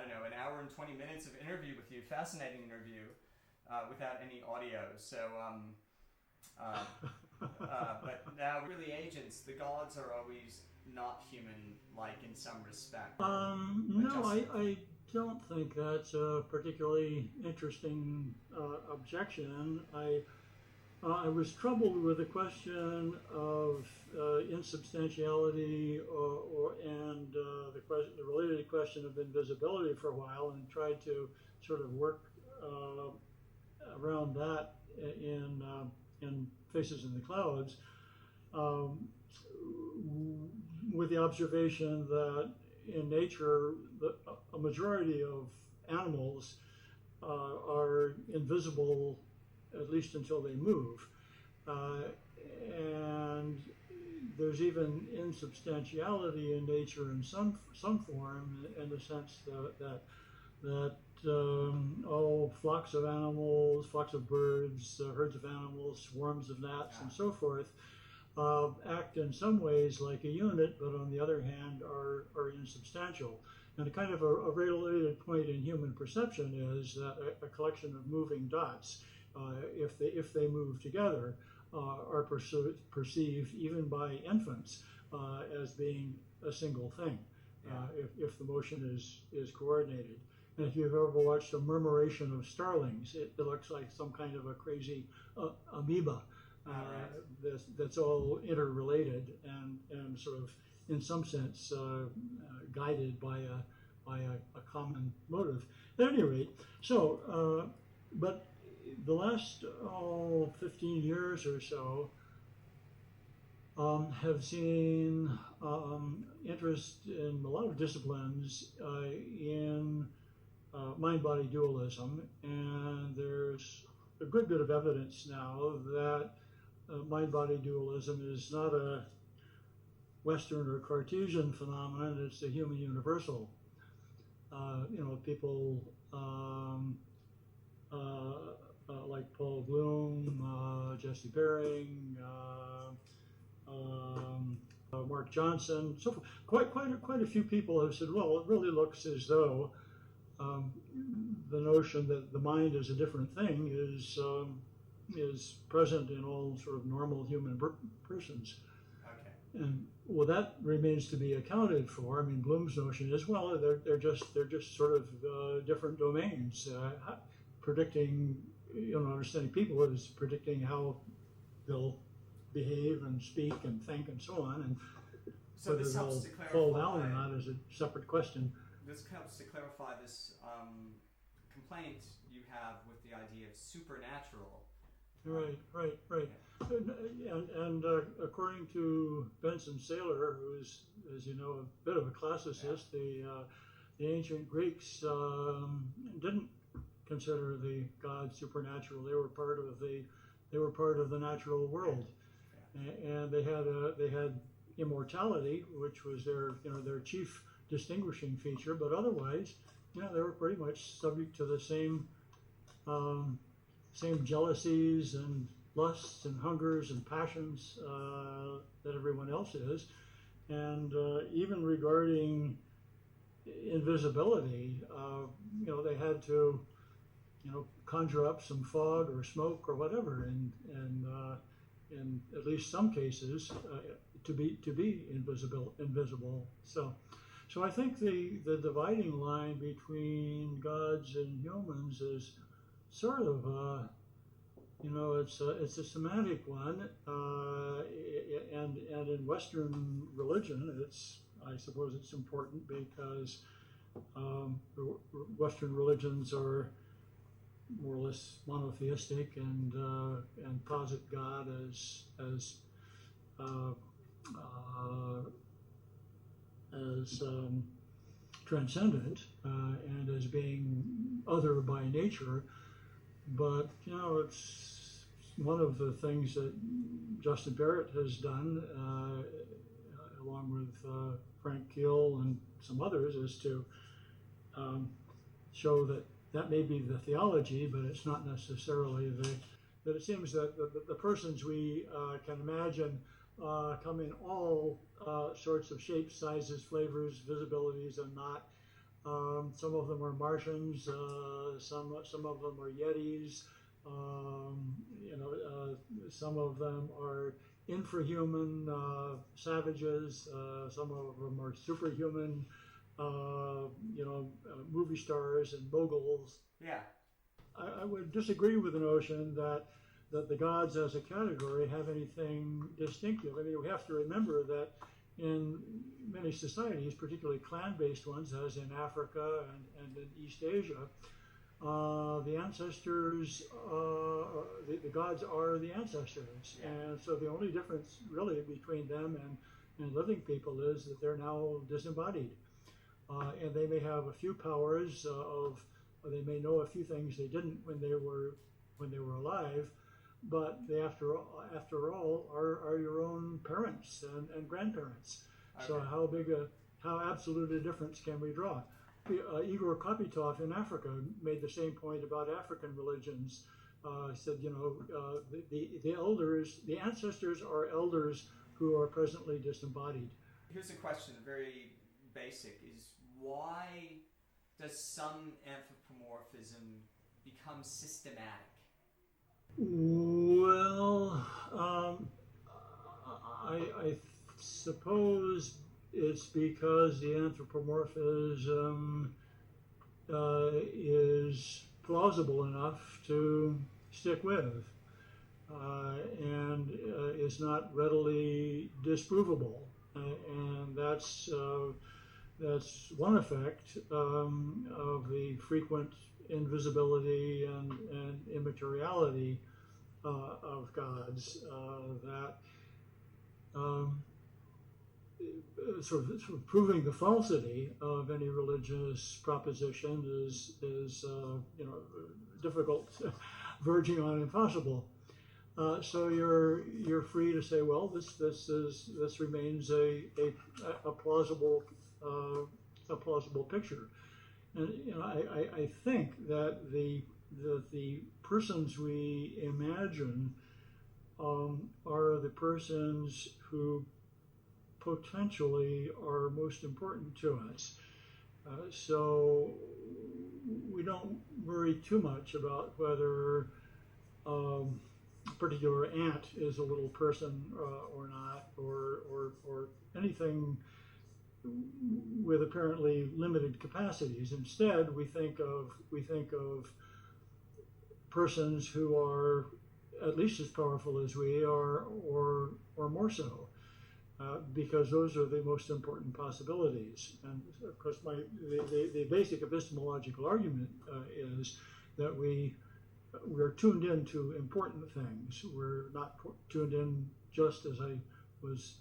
don't know, an hour and 20 minutes of interview with you, fascinating interview, without any audio. So, but now really agents, the gods are always not human-like in some respect. No, I don't think that's a particularly interesting objection. I was troubled with the question of insubstantiality and the related question of invisibility for a while, and tried to sort of work around that in Faces in the Clouds, with the observation that in nature a majority of animals are invisible, at least until they move. And there's even insubstantiality in nature in some form, in the sense that flocks of animals, flocks of birds, herds of animals, swarms of gnats, and so forth, act in some ways like a unit, but on the other hand are insubstantial. And a kind of a related point in human perception is that a collection of moving dots, if they move together, are perceived even by infants as being a single thing, if the motion is coordinated. And if you've ever watched a murmuration of starlings, it looks like some kind of a crazy amoeba that's all interrelated and sort of, in some sense, guided by a common motive. At any rate, so, but the last 15 years or so have seen interest in a lot of disciplines in mind-body dualism, and there's a good bit of evidence now that mind-body dualism is not a Western or Cartesian phenomenon, it's a human universal. People like Paul Bloom, Jesse Bering, Mark Johnson, so forth. Quite a few people have said, well, it really looks as though the notion that the mind is a different thing is present in all sort of normal human persons. Okay. And well, that remains to be accounted for. I mean, Bloom's notion is, well, they're just sort of different domains. Predicting, understanding people is predicting how they'll behave and speak and think and so on, and so whether this helps to they'll clarify, fall down or not is a separate question. This helps to clarify this complaint you have with the idea of supernatural. Right. And according to Benson Saylor, who's, as you know, a bit of a classicist, the ancient Greeks didn't consider the gods supernatural. They were part of the natural world, and they had immortality, which was their chief distinguishing feature. But otherwise, they were pretty much subject to the same jealousies and lusts and hungers and passions that everyone else is. And even regarding invisibility, they had to, conjure up some fog or smoke or whatever, and in at least some cases, to be invisible. So I think the dividing line between gods and humans is sort of it's a semantic one, and in Western religion, I suppose it's important because Western religions are more or less monotheistic and posit God as transcendent and as being other by nature. But it's one of the things that Justin Barrett has done, along with Frank Keel and some others, is to show that may be the theology, but it's not necessarily that it seems that the persons we can imagine come in all sorts of shapes, sizes, flavors, visibilities, and not Some of them are Martians. Some of them are Yetis. Some of them are infrahuman savages. Some of them are superhuman. Movie stars and moguls. Yeah. I would disagree with the notion that the gods as a category have anything distinctive. I mean, we have to remember that in many societies, particularly clan-based ones, as in Africa and in East Asia, the ancestors, the gods are the ancestors. Yeah. And so the only difference really between them and living people is that they're now disembodied. And they may have a few powers they may know a few things they didn't when they were alive, but they after all are your own parents and grandparents. Okay. So how absolute a difference can we draw? Igor Kopytov in Africa made the same point about African religions. Said, the ancestors are elders who are presently disembodied. Here's a question, very basic, is why does some anthropomorphism become systematic? Well, I suppose it's because the anthropomorphism is plausible enough to stick with and is not readily disprovable. And that's one effect of the frequent invisibility and immateriality of gods, that sort of proving the falsity of any religious proposition is difficult, verging on impossible. So you're free to say, well, this remains a plausible picture, and I think that the persons we imagine are the persons who potentially are most important to us. So we don't worry too much about whether a particular ant is a little person or not, or anything with apparently limited capacities. Instead, we think of persons who are at least as powerful as we are, or more so, because those are the most important possibilities. And of course, the basic epistemological argument is that we're tuned into important things. We're not tuned in, just as I was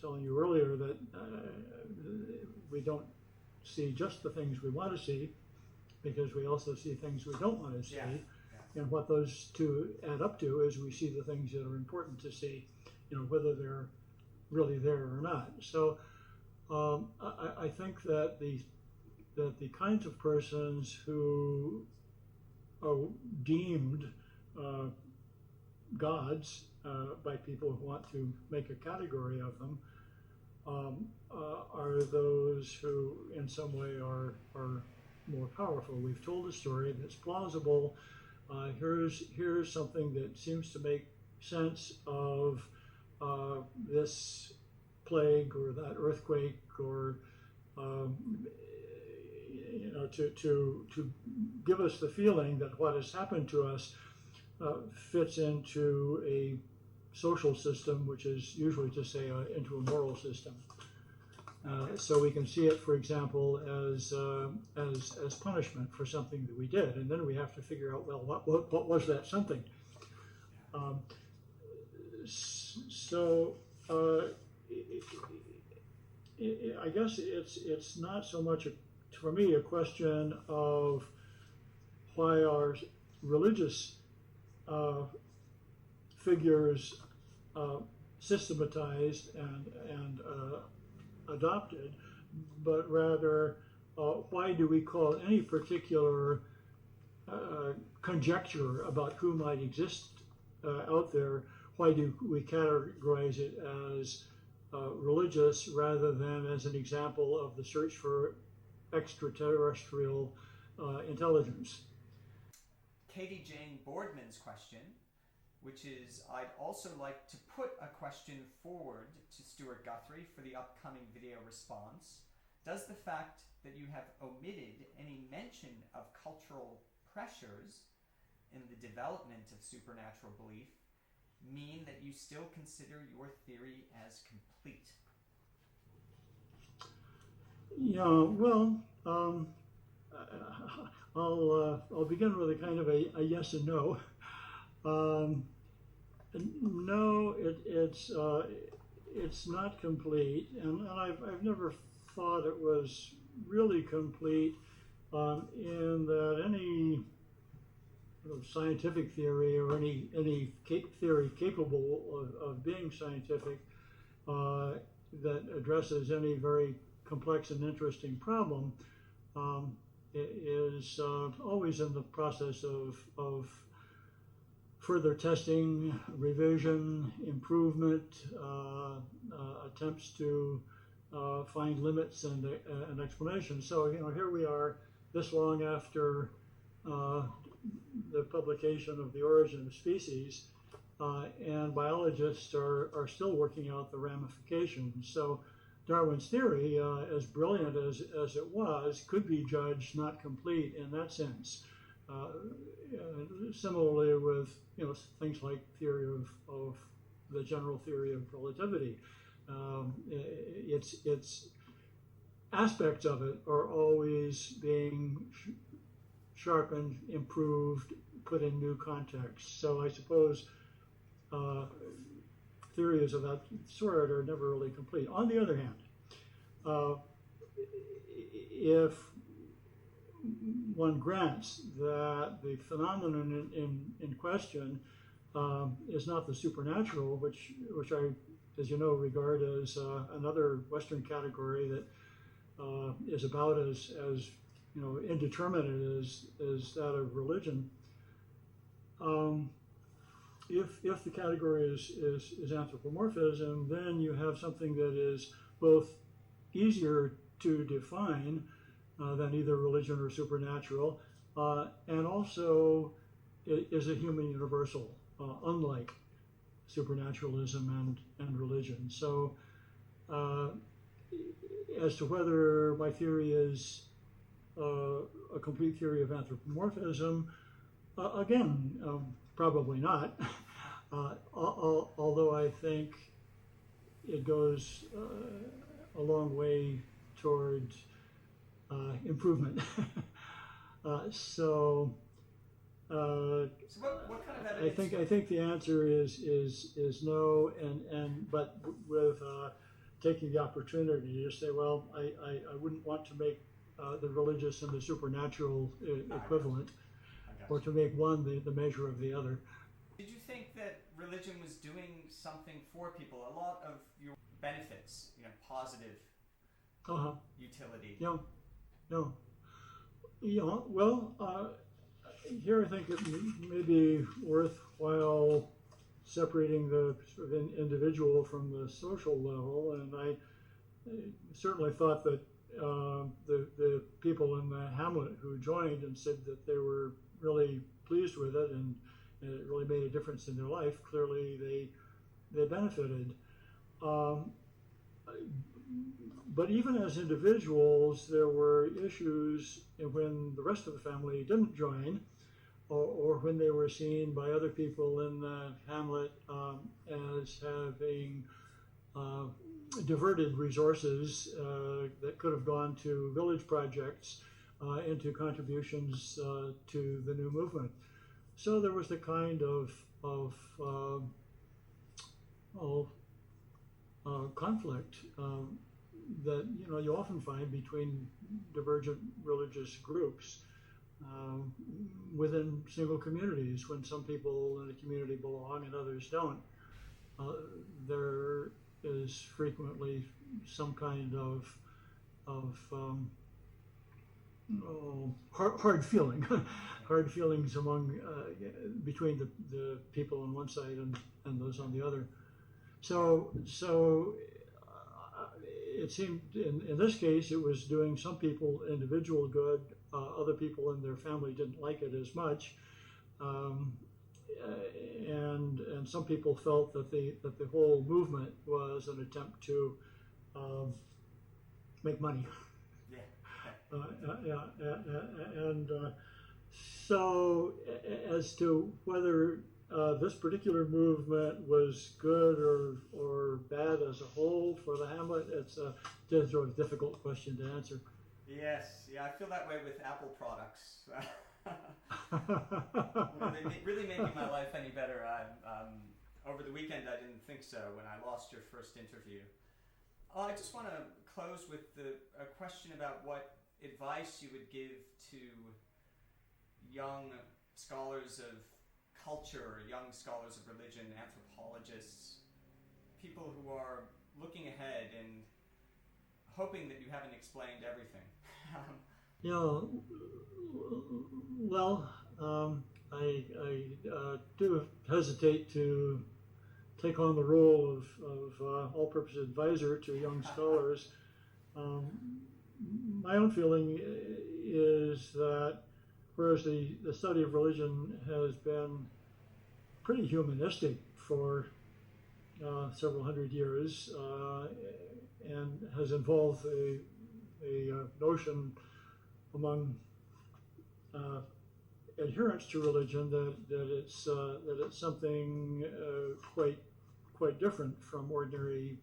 telling you earlier, that we don't see just the things we want to see, because we also see things we don't want to see. Yeah. And what those two add up to is we see the things that are important to see, whether they're really there or not. So I think that the kinds of persons who are deemed gods by people who want to make a category of them are those who in some way are more powerful. We've told a story that's plausible. Here's something that seems to make sense of this plague or that earthquake, or to give us the feeling that what has happened to us fits into a social system, which is usually to say into a moral system. So we can see it, for example, as punishment for something that we did, and then we have to figure out, well, what was that something? So I guess it's not so much for me a question of why our religious figures systematized and adopted, but rather why do we call any particular conjecture about who might exist out there, why do we categorize it as religious rather than as an example of the search for extraterrestrial intelligence. Katie Jane Boardman's question, which is, I'd also like to put a question forward to Stewart Guthrie for the upcoming video response. Does the fact that you have omitted any mention of cultural pressures in the development of supernatural belief mean that you still consider your theory as complete? Yeah, well, I'll begin with a kind of a yes and no. No, it's not complete, and I've never thought it was really complete, in that any scientific theory or any theory capable of being scientific that addresses any very complex and interesting problem is always in the process of further testing, revision, improvement, attempts to find limits and explanations. So here we are, this long after the publication of The Origin of Species, and biologists are still working out the ramifications. So Darwin's theory, as brilliant as it was, could be judged not complete in that sense. Similarly with things like theory of the general theory of relativity, its aspects of it are always being sharpened, improved, put in new contexts. So I suppose theories of that sort are never really complete. On the other hand, if one grants that the phenomenon in question is not the supernatural, which I, as you know, regard as another Western category that is about as indeterminate as that of religion. If the category is anthropomorphism, then you have something that is both easier to define than either religion or supernatural, and also is a human universal, unlike supernaturalism and religion. So as to whether my theory is a complete theory of anthropomorphism, again, probably not, although I think it goes a long way towards improvement. So what kind of evidence? I think the answer is no, but with taking the opportunity to say, well, I wouldn't want to make the religious and the supernatural equivalent, or to make one the measure of the other. Did you think that religion was doing something for people? A lot of your benefits, positive utility. Yeah, no. Well, here I think it may be worthwhile separating the sort of individual from the social level, and I certainly thought that the people in the hamlet who joined and said that they were really pleased with it and it really made a difference in their life, clearly they benefited. But even as individuals, there were issues when the rest of the family didn't join, or when they were seen by other people in the hamlet as having diverted resources that could have gone to village projects into contributions to the new movement. So there was the kind of conflict that you often find between divergent religious groups within single communities. When some people in a community belong and others don't, there is frequently some kind of hard feelings among between the people on one side and those on the other. So it seemed in this case it was doing some people individual good. Other people in their family didn't like it as much, and some people felt that the whole movement was an attempt to make money. And so as to whether this particular movement was good or bad as a whole for the hamlet, it's a sort of difficult question to answer. Yes, I feel that way with Apple products. They really making my life any better. Over the weekend, I didn't think so when I lost your first interview. I just want to close with a question about what advice you would give to young scholars of culture, young scholars of religion, anthropologists, people who are looking ahead and hoping that you haven't explained everything. I do hesitate to take on the role of all-purpose advisor to young scholars. My own feeling is that whereas the study of religion has been pretty humanistic for several hundred years and has involved a notion among adherents to religion that it's something quite different from ordinary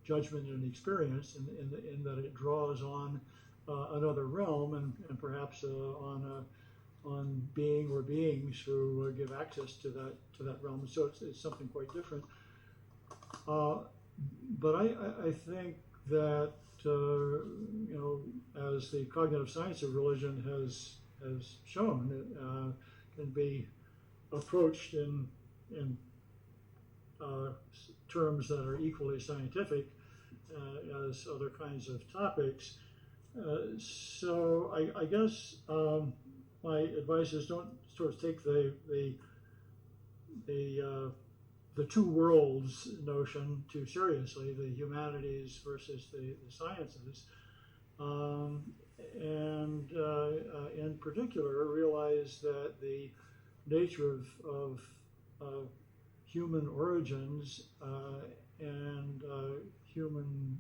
judgment and experience, in that it draws on another realm and perhaps on being or beings who give access to that realm. So it's something quite different. But I think that as the cognitive science of religion has shown, it can be approached in terms that are equally scientific as other kinds of topics. So I guess my advice is don't sort of take the two worlds notion too seriously, the humanities versus the sciences, and in particular realize that the nature of human origins and human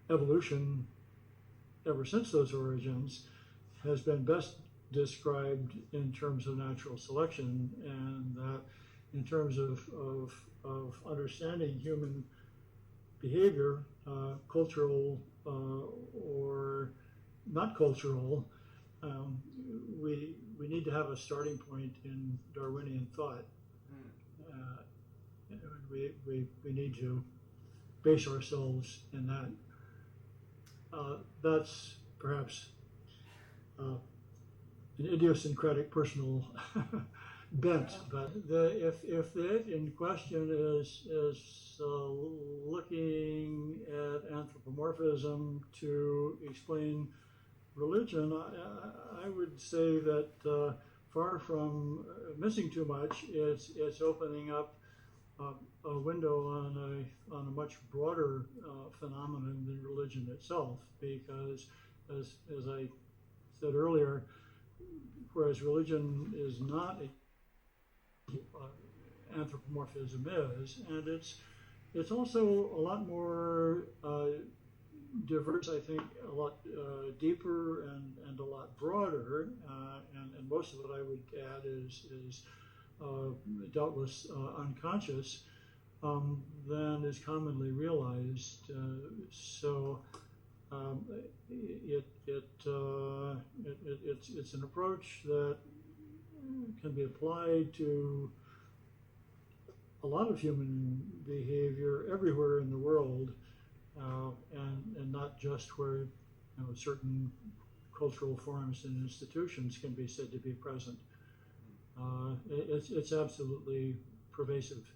evolution ever since those origins has been best described in terms of natural selection, and that in terms of understanding human behavior, cultural or not cultural, we need to have a starting point in Darwinian thought. We need to base ourselves in that. That's perhaps an idiosyncratic personal bent, but if the it in question is looking at anthropomorphism to explain religion, I would say that far from missing too much, it's opening up a window on a much broader phenomenon than religion itself, because as I said earlier, whereas religion is not anthropomorphism is, and it's also a lot more diverse, I think, a lot deeper and a lot broader, and most of it I would add is doubtless unconscious than is commonly realized. So it's an approach that can be applied to a lot of human behavior everywhere in the world, and not just where certain cultural forms and institutions can be said to be present. It's absolutely pervasive.